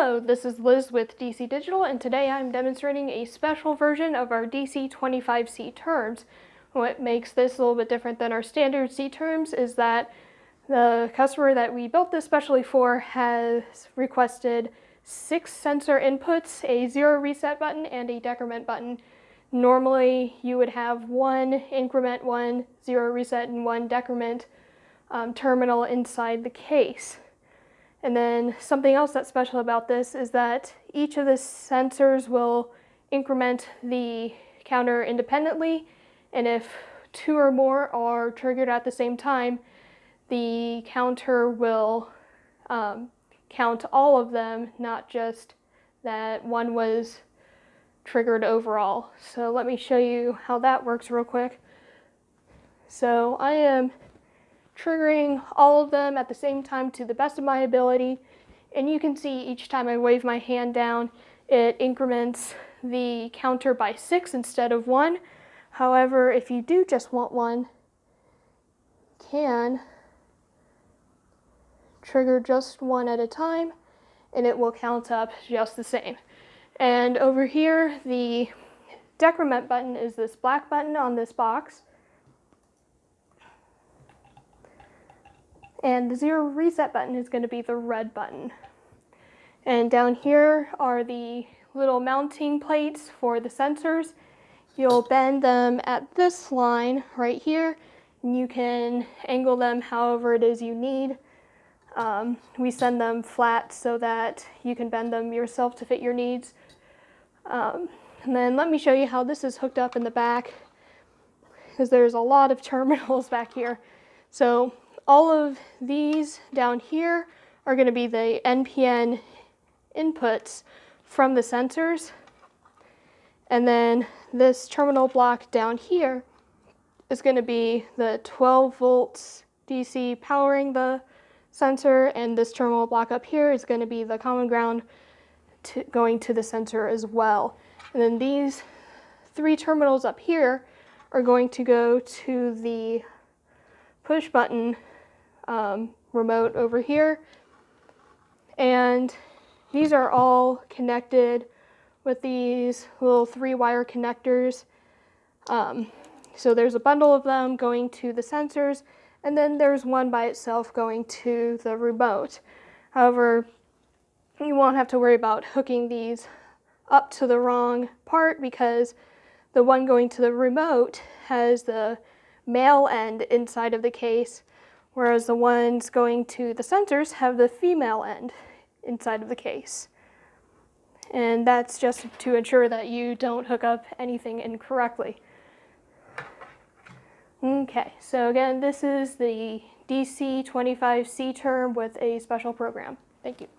Hello, this is Liz with DC Digital, and today I'm demonstrating a special version of our DC-25C-TERMs. What makes this a little bit different than our standard C-TERMs is that the customer that we built this specially for has requested 6 sensor inputs, a 0 reset button, and a decrement button. Normally you would have 1 increment, 1 0 reset, and 1 decrement terminal inside the case. And then something else that's special about this is that each of the sensors will increment the counter independently, and if 2 or more are triggered at the same time, the counter will count all of them, not just that one was triggered overall. So let me show you how that works real quick. So I am triggering all of them at the same time to the best of my ability, and you can see each time I wave my hand down it increments the counter by 6 instead of 1. However, if you do just want 1, you can trigger just 1 at a time and it will count up just the same. And over here the decrement button is this black button on this box. And the 0 reset button is going to be the red button. And down here are the little mounting plates for the sensors. You'll bend them at this line right here, and you can angle them however it is you need. We send them flat so that you can bend them yourself to fit your needs. And then let me show you how this is hooked up in the back, because there's a lot of terminals back here. So all of these down here are going to be the NPN inputs from the sensors. And then this terminal block down here is going to be the 12 volts DC powering the sensor, and this terminal block up here is going to be the common ground going to the sensor as well. And then these 3 terminals up here are going to go to the push button remote over here, and these are all connected with these little 3-wire connectors. So there's a bundle of them going to the sensors, and then there's one by itself going to the remote. However, you won't have to worry about hooking these up to the wrong part, because the one going to the remote has the male end inside of the case, whereas the ones going to the sensors have the female end inside of the case. And that's just to ensure that you don't hook up anything incorrectly. Okay, so again, this is the DC-25C-TERM with a special program. Thank you.